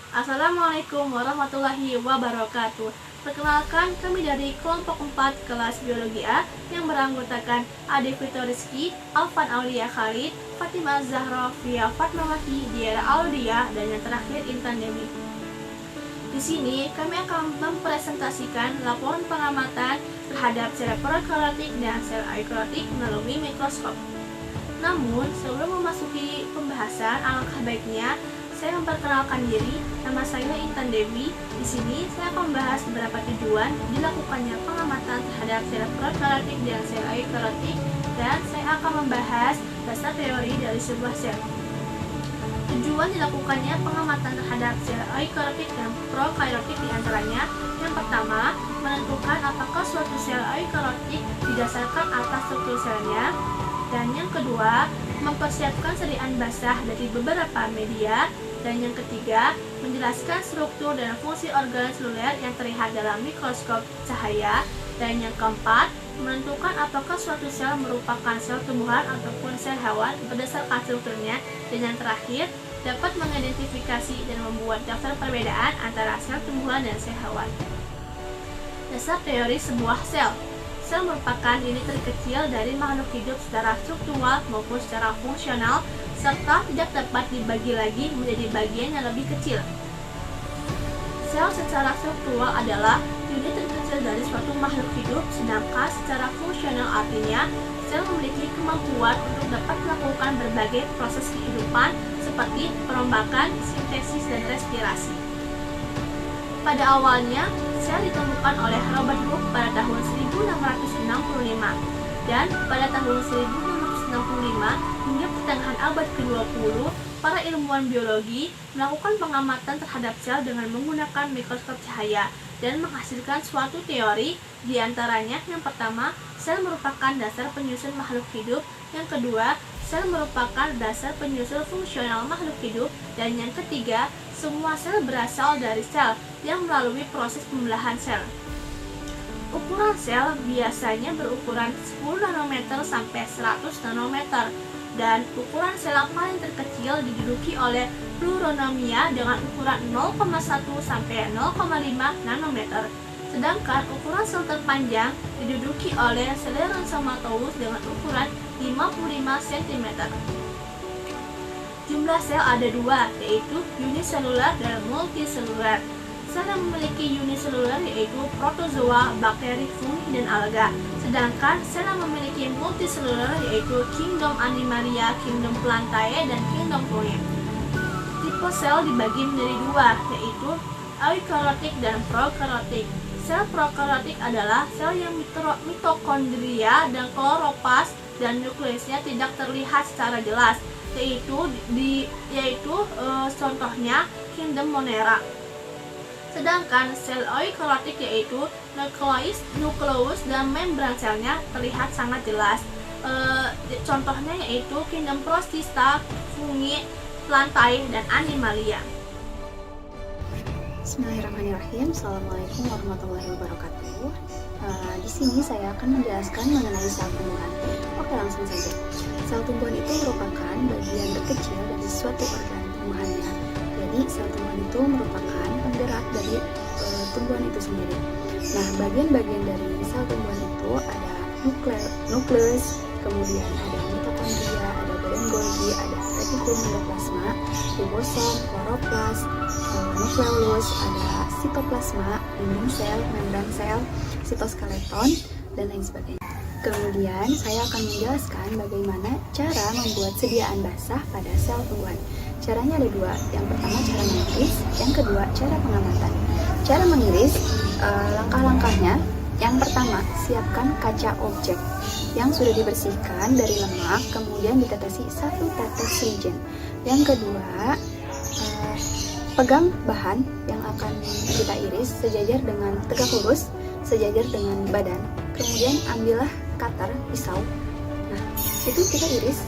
Assalamualaikum warahmatullahi wabarakatuh. Perkenalkan, kami dari kelompok 4 kelas biologi A yang beranggotakan Ade Vito Rizky, Alfan Aulia Khalid, Fatimah Zahra, Fia Fatmawati, Diara Aulia, dan yang terakhir Intan Demi. Di sini kami akan mempresentasikan laporan pengamatan terhadap sel prokaryotik dan sel eukaryotik melalui mikroskop. Namun, sebelum memasuki pembahasan, alangkah baiknya saya memperkenalkan diri. Nama saya Intan Dewi. Di sini saya akan membahas beberapa tujuan dilakukannya pengamatan terhadap sel prokaryotik dan sel eukaryotik, dan saya akan membahas dasar teori dari sebuah sel. Tujuan dilakukannya pengamatan terhadap sel eukaryotik dan prokaryotik diantaranya: yang pertama, menentukan apakah suatu sel eukaryotik didasarkan atas struktur selnya. Dan yang kedua, mempersiapkan sediaan basah dari beberapa media. Dan yang ketiga, menjelaskan struktur dan fungsi organ seluler yang terlihat dalam mikroskop cahaya. Dan yang keempat, menentukan apakah suatu sel merupakan sel tumbuhan ataupun sel hewan berdasarkan strukturnya. Dan yang terakhir, dapat mengidentifikasi dan membuat daftar perbedaan antara sel tumbuhan dan sel hewan. Dasar teori sebuah sel. Sel merupakan unit terkecil dari makhluk hidup secara struktural maupun secara fungsional, serta tidak dapat dibagi lagi menjadi bagian yang lebih kecil. Sel secara struktural adalah unit terkecil dari suatu makhluk hidup, sedangkan secara fungsional artinya sel memiliki kemampuan untuk dapat melakukan berbagai proses kehidupan seperti perombakan, sintesis, dan respirasi. Pada awalnya, sel ditemukan oleh Robert Hooke pada tahun 1665, dan pada tahun 1665 hingga pertengahan abad ke-20, para ilmuwan biologi melakukan pengamatan terhadap sel dengan menggunakan mikroskop cahaya dan menghasilkan suatu teori. Di antaranya, yang pertama, sel merupakan dasar penyusun makhluk hidup; yang kedua, sel merupakan dasar penyusun fungsional makhluk hidup; dan yang ketiga, semua sel berasal dari sel yang melalui proses pembelahan sel. Ukuran sel biasanya berukuran 10 nanometer sampai 100 nanometer, dan ukuran sel yang paling terkecil diduduki oleh Pleuronomia dengan ukuran 0,1 sampai 0,5 nanometer. Sedangkan ukuran sel terpanjang diduduki oleh Scleranthematodes dengan ukuran 55 cm. Jumlah sel ada dua, yaitu uniselular dan multiselular. Sel yang memiliki uniselular yaitu protozoa, bakteri, fungi, dan alga. Sedangkan sel yang memiliki multiselular yaitu kingdom Animalia, kingdom Plantae, dan kingdom fungi. Tipe sel dibagi menjadi dua, yaitu eukaryotik dan prokaryotik. Sel prokaryotik adalah sel yang mitokondria dan kloroplas dan nukleusnya tidak terlihat secara jelas, yaitu contohnya kingdom Monera. Sedangkan sel eukaryotik yaitu nukleus dan membran selnya terlihat sangat jelas. Contohnya yaitu kingdom Protista, fungi, Plantae, dan Animalia. Bismillahirrahmanirrahim. Assalamualaikum warahmatullahi wabarakatuh. Di sini saya akan menjelaskan mengenai sel tumbuhan. Oke, langsung saja. Sel tumbuhan itu merupakan bagian terkecil dari suatu organ tumbuhannya. Jadi sel tumbuhan itu merupakan penggerak dari tumbuhan itu sendiri. Nah, bagian-bagian dari sel tumbuhan itu ada nukleus, kemudian ada mitokondria, ada badan Golgi, ada retikulum endoplasma, ribosom, kloroplas, nukleolus, ada sitoplasma, dinding sel, membran sel, sitoskeleton, dan lain sebagainya. Kemudian saya akan menjelaskan bagaimana cara membuat sediaan basah pada sel tumbuhan. Caranya ada dua. Yang pertama cara mengiris, yang kedua cara pengamatan. Cara mengiris, langkah-langkahnya. Yang pertama, siapkan kaca objek yang sudah dibersihkan dari lemak, kemudian ditetesi 1 tetes reagent. Yang kedua, pegang bahan yang akan kita iris sejajar dengan tegak lurus, sejajar dengan badan. Kemudian ambillah cutter, pisau. Nah, itu kita iris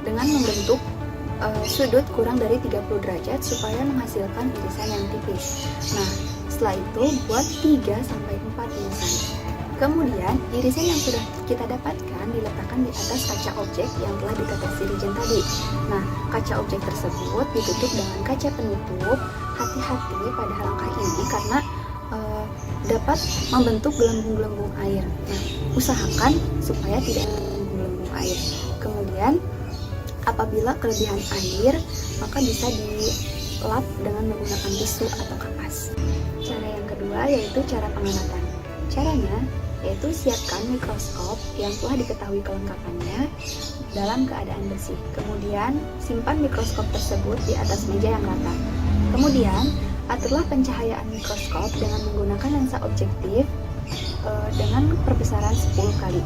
dengan membentuk sudut kurang dari 30 derajat supaya menghasilkan irisan yang tipis. Nah, setelah itu buat 3-4 irisan. Kemudian, irisan yang sudah kita dapatkan diletakkan di atas kaca objek yang telah ditetes irigen tadi. Nah, kaca objek tersebut ditutup dengan kaca penutup. Hati-hati pada langkah ini karena dapat membentuk gelembung-gelembung air. Nah, usahakan supaya tidak gelembung air. Kemudian, apabila kelebihan air, maka bisa dilap dengan menggunakan tisu atau kapas. Cara yang kedua yaitu cara pengamatan. Caranya yaitu siapkan mikroskop yang telah diketahui kelengkapannya dalam keadaan bersih. Kemudian, simpan mikroskop tersebut di atas meja yang rata. Kemudian, aturlah pencahayaan mikroskop dengan menggunakan lensa objektif dengan perbesaran 10 kali.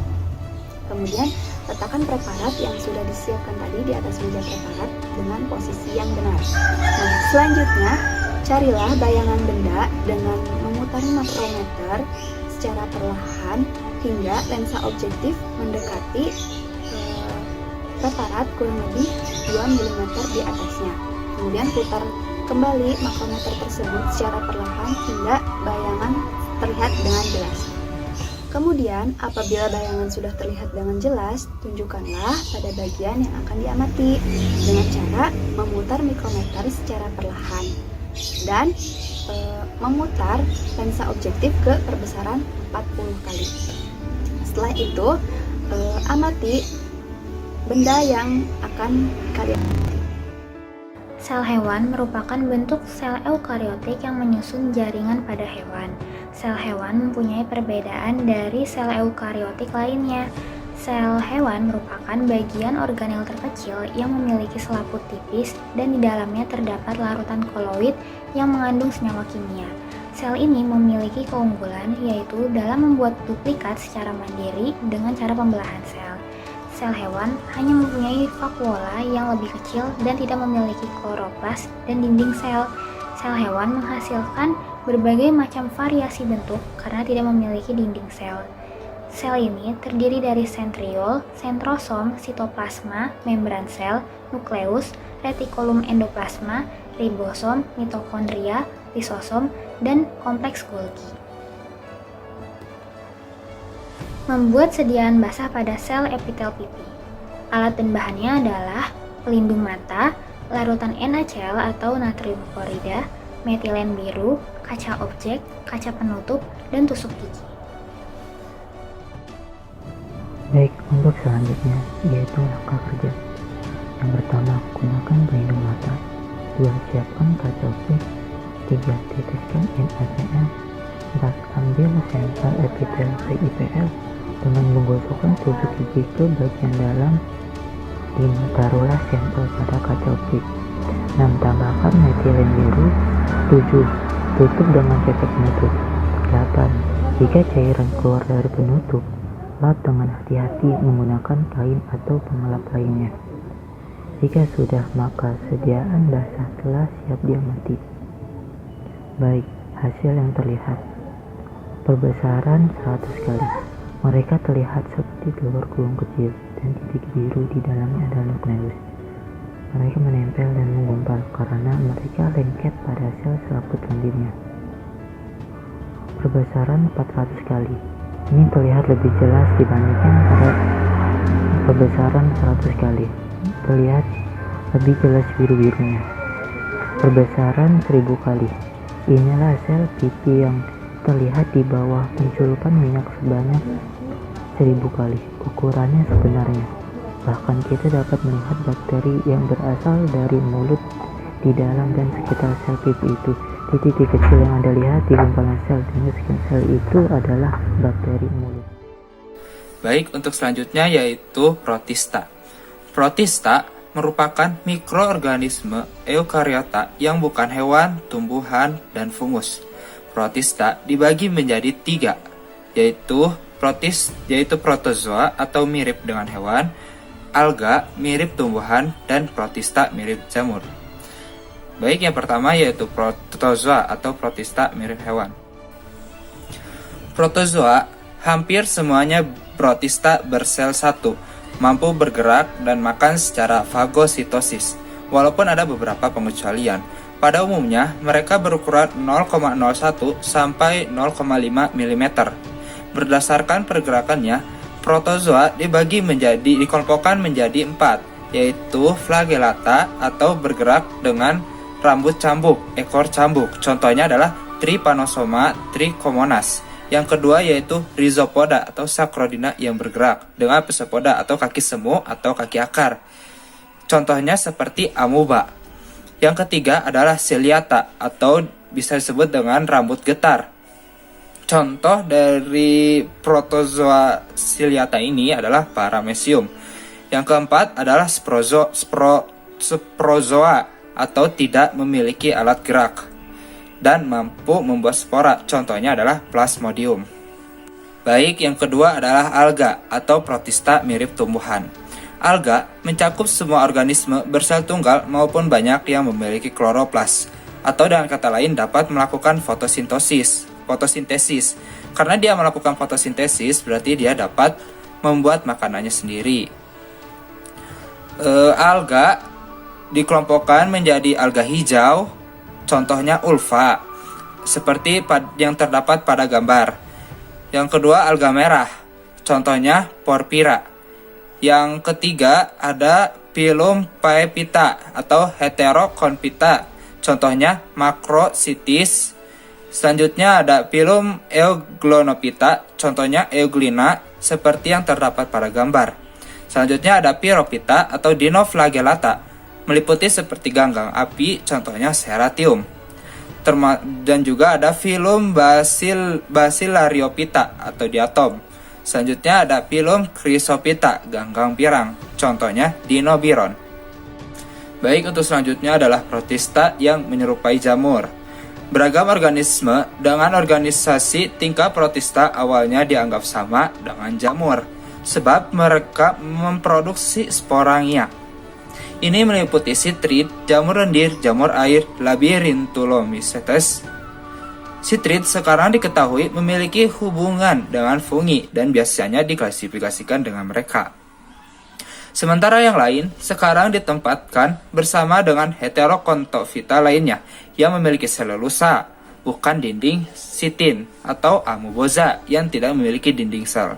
Kemudian, letakkan preparat yang sudah disiapkan tadi di atas meja preparat dengan posisi yang benar. Nah, selanjutnya, carilah bayangan benda dengan memutar makrometer secara perlahan hingga lensa objektif mendekati preparat kurang lebih 2 mm di atasnya. Kemudian putar kembali makrometer tersebut secara perlahan hingga bayangan terlihat dengan jelas. Kemudian, apabila bayangan sudah terlihat dengan jelas, tunjukkanlah pada bagian yang akan diamati dengan cara memutar mikrometer secara perlahan dan memutar lensa objektif ke perbesaran 40 kali. Setelah itu, amati benda yang akan kalian amati. Sel hewan merupakan bentuk sel eukariotik yang menyusun jaringan pada hewan. Sel hewan mempunyai perbedaan dari sel eukariotik lainnya. Sel hewan merupakan bagian organel terkecil yang memiliki selaput tipis dan di dalamnya terdapat larutan koloid yang mengandung senyawa kimia. Sel ini memiliki keunggulan yaitu dalam membuat duplikat secara mandiri dengan cara pembelahan sel. Sel hewan hanya mempunyai vakuola yang lebih kecil dan tidak memiliki kloroplas dan dinding sel. Sel hewan menghasilkan berbagai macam variasi bentuk karena tidak memiliki dinding sel. Sel ini terdiri dari sentriol, sentrosom, sitoplasma, membran sel, nukleus, retikulum endoplasma, ribosom, mitokondria, lisosom, dan kompleks Golgi. Membuat sediaan basah pada sel epitel pipi. Alat dan bahannya adalah pelindung mata, larutan NaCl atau natrium klorida, metilen biru, kaca objek, kaca penutup, dan tusuk gigi. Baik, untuk selanjutnya yaitu langkah kerja. Yang pertama, gunakan pelindung mata. 2. Siapkan kaca objek. 3. Teteskan NaCl. 4. Ambil sampel epitel PIPL dengan menggosokkan tusuk gigi ke bagian dalam. 5. Taruhlah sampel pada kaca objek. 6. Tambahkan metilen biru. 7. Tutup dengan cacat penutup. 8. Jika cairan keluar dari penutup, lap dengan hati-hati menggunakan kain atau pengelap lainnya. Jika sudah, maka sediaan basah telah siap diamati. Baik, hasil yang terlihat. Perbesaran 100 kali. Mereka terlihat seperti telur gulung kecil dan titik biru di dalamnya adalah nukleus. Mereka menempel dan menggumpal karena mereka lengket pada sel selaput lendirnya. Perbesaran 400 kali. Ini terlihat lebih jelas dibandingkan pada perbesaran 100 kali. Terlihat lebih jelas biru-birunya. Perbesaran 1000 kali. Inilah sel pipi yang terlihat di bawah penculupan minyak sebanyak 1000 kali. Ukurannya sebenarnya. Bahkan kita dapat melihat bakteri yang berasal dari mulut di dalam dan sekitar sel pipi itu. Titik kecil yang Anda lihat di gumpalan sel dan sekian sel itu adalah bakteri mulut. Baik, untuk selanjutnya yaitu protista. Protista merupakan mikroorganisme eukariota yang bukan hewan, tumbuhan, dan fungus. Protista dibagi menjadi 3, yaitu protozoa atau mirip dengan hewan, alga mirip tumbuhan, dan protista mirip jamur. Baik, yang pertama yaitu protozoa atau protista mirip hewan. Protozoa hampir semuanya protista bersel satu, mampu bergerak dan makan secara fagositosis, walaupun ada beberapa pengecualian. Pada umumnya, mereka berukuran 0,01 sampai 0,5 mm. Berdasarkan pergerakannya, protozoa dikelompokkan menjadi 4, yaitu flagellata atau bergerak dengan rambut cambuk, ekor cambuk. Contohnya adalah Trypanosoma trichomonas. Yang kedua yaitu rhizopoda atau Sacrodina yang bergerak dengan psepoda atau kaki semu atau kaki akar. Contohnya seperti amoeba. Yang ketiga adalah ciliata atau bisa disebut dengan rambut getar. Contoh dari protozoa ciliata ini adalah Paramecium. Yang keempat adalah sprozoa atau tidak memiliki alat gerak dan mampu membuat spora. Contohnya adalah Plasmodium. Baik, yang kedua adalah alga atau protista mirip tumbuhan. Alga mencakup semua organisme bersel tunggal maupun banyak yang memiliki kloroplas, atau dengan kata lain dapat melakukan fotosintesis. Karena dia melakukan fotosintesis, berarti dia dapat membuat makanannya sendiri. Alga dikelompokkan menjadi alga hijau, contohnya ulva, seperti yang terdapat pada gambar. Yang kedua alga merah, contohnya porphyra. Yang ketiga ada Phylum Paephyta atau Heteroconphyta, contohnya Macrocystis. Selanjutnya ada Phylum Euglonophyta, contohnya Euglena, seperti yang terdapat pada gambar. Selanjutnya ada Pyrophyta atau Dinoflagellata, meliputi seperti ganggang api, contohnya Serratium. Dan juga ada Phylum Bacillariophyta atau diatom. Selanjutnya ada Phylum Chrysophyta, ganggang pirang, contohnya Dinobiron. Baik, untuk selanjutnya adalah protista yang menyerupai jamur. Beragam organisme dengan organisasi tingkah protista awalnya dianggap sama dengan jamur, sebab mereka memproduksi sporangia. Ini meliputi sitrid, jamur lendir, jamur air, Labyrinthulomycetes. Sitrid sekarang diketahui memiliki hubungan dengan fungi dan biasanya diklasifikasikan dengan mereka. Sementara yang lain sekarang ditempatkan bersama dengan Heteroconophyta lainnya yang memiliki selulosa, bukan dinding sitin, atau amoeboza yang tidak memiliki dinding sel.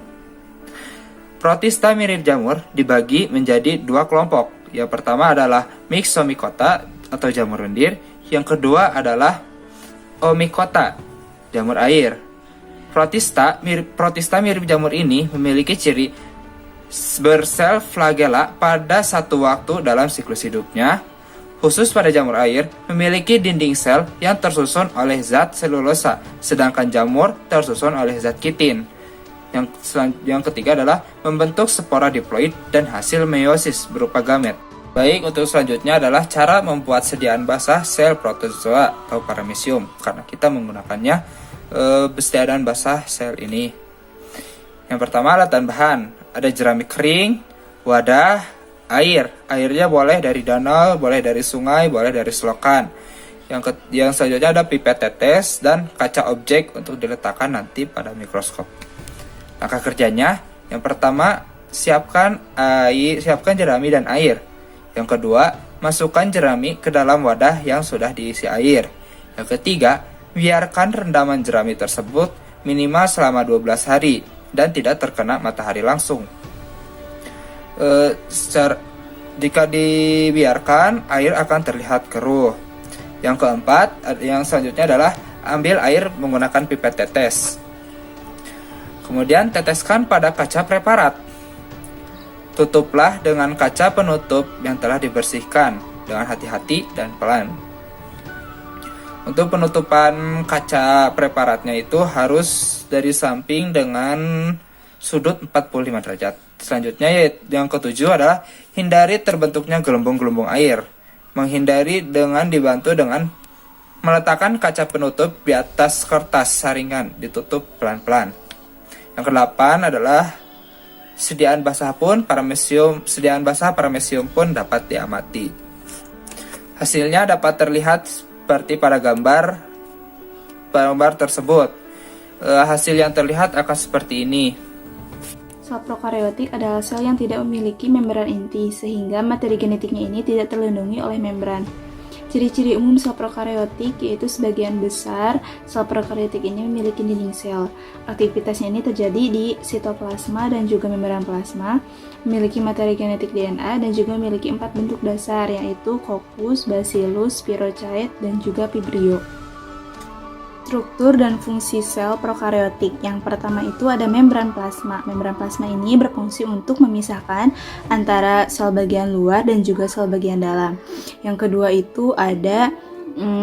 Protista mirip jamur dibagi menjadi 2 kelompok. Yang pertama adalah Myxomycota atau jamur lendir, yang kedua adalah Omycota, jamur air. Protista mirip jamur ini memiliki ciri bersel flagella pada satu waktu dalam siklus hidupnya. Khusus pada jamur air memiliki dinding sel yang tersusun oleh zat selulosa, sedangkan jamur tersusun oleh zat kitin. Yang ketiga adalah membentuk spora diploid dan hasil meiosis berupa gamet. Baik, untuk selanjutnya adalah cara membuat sediaan basah sel protozoa atau Paramecium, karena kita menggunakannya sediaan basah sel ini. Yang pertama alat dan bahan, ada jerami kering, wadah, air. Airnya boleh dari danau, boleh dari sungai, boleh dari selokan. Yang selanjutnya ada pipet tetes dan kaca objek untuk diletakkan nanti pada mikroskop. Langkah kerjanya, yang pertama siapkan jerami dan air. Yang kedua, masukkan jerami ke dalam wadah yang sudah diisi air. Yang ketiga, biarkan rendaman jerami tersebut minimal selama 12 hari dan tidak terkena matahari langsung. Jika dibiarkan, air akan terlihat keruh. Yang keempat, yang selanjutnya adalah ambil air menggunakan pipet tetes. Kemudian teteskan pada kaca preparat. Tutuplah dengan kaca penutup yang telah dibersihkan dengan hati-hati dan pelan. Untuk penutupan kaca preparatnya itu harus dari samping dengan sudut 45 derajat. Selanjutnya yang ketujuh adalah hindari terbentuknya gelembung-gelembung air. Menghindari dengan dibantu dengan meletakkan kaca penutup di atas kertas saringan, ditutup pelan-pelan. Yang kedelapan adalah sediaan basah Paramecium pun dapat diamati. Hasilnya dapat terlihat seperti pada gambar tersebut. Hasil yang terlihat akan seperti ini. Sel prokariotik adalah sel yang tidak memiliki membran inti, sehingga materi genetiknya ini tidak terlindungi oleh membran. Ciri-ciri umum sel prokariotik yaitu sebagian besar sel prokariotik ini memiliki dinding sel. Aktivitasnya ini terjadi di sitoplasma dan juga membran plasma, memiliki materi genetik DNA dan juga memiliki 4 bentuk dasar yaitu coccus, bacillus, spirochaete, dan juga vibrio. Struktur dan fungsi sel prokariotik. Yang pertama itu ada membran plasma. Membran plasma ini berfungsi untuk memisahkan antara sel bagian luar dan juga sel bagian dalam. Yang kedua itu ada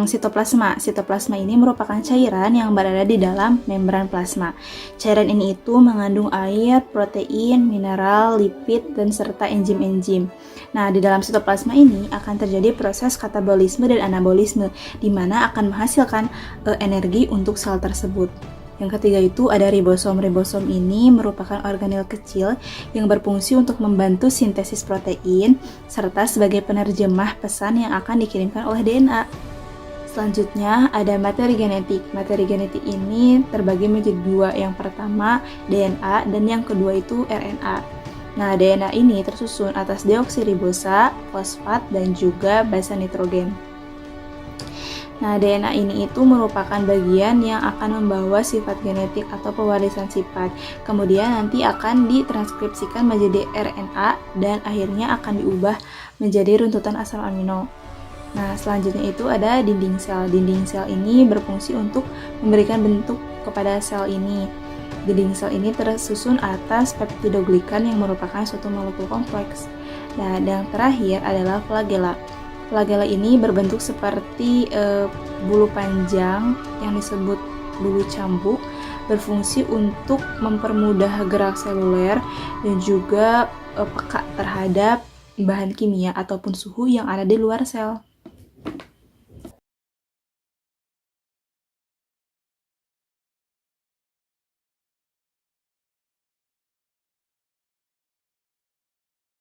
sitoplasma. Sitoplasma ini merupakan cairan yang berada di dalam membran plasma. Cairan ini itu mengandung air, protein, mineral, lipid, dan serta enzim-enzim. Nah, di dalam sitoplasma ini akan terjadi proses katabolisme dan anabolisme, di mana akan menghasilkan energi untuk sel tersebut. Yang ketiga itu ada ribosom. Ribosom ini merupakan organel kecil yang berfungsi untuk membantu sintesis protein, serta sebagai penerjemah pesan yang akan dikirimkan oleh DNA. Selanjutnya ada materi genetik. Materi genetik ini terbagi menjadi dua. Yang pertama DNA dan yang kedua itu RNA. Nah, DNA ini tersusun atas deoksiribosa, fosfat, dan juga basa nitrogen. Nah, DNA ini itu merupakan bagian yang akan membawa sifat genetik atau pewarisan sifat. Kemudian nanti akan ditranskripsikan menjadi RNA dan akhirnya akan diubah menjadi runtutan asam amino. Nah, selanjutnya itu ada dinding sel. Dinding sel ini berfungsi untuk memberikan bentuk kepada sel ini. Dinding sel ini tersusun atas peptidoglikan yang merupakan suatu molekul kompleks. Nah, yang terakhir adalah flagella. Flagella ini berbentuk seperti bulu panjang yang disebut bulu cambuk, berfungsi untuk mempermudah gerak seluler dan juga peka terhadap bahan kimia ataupun suhu yang ada di luar sel.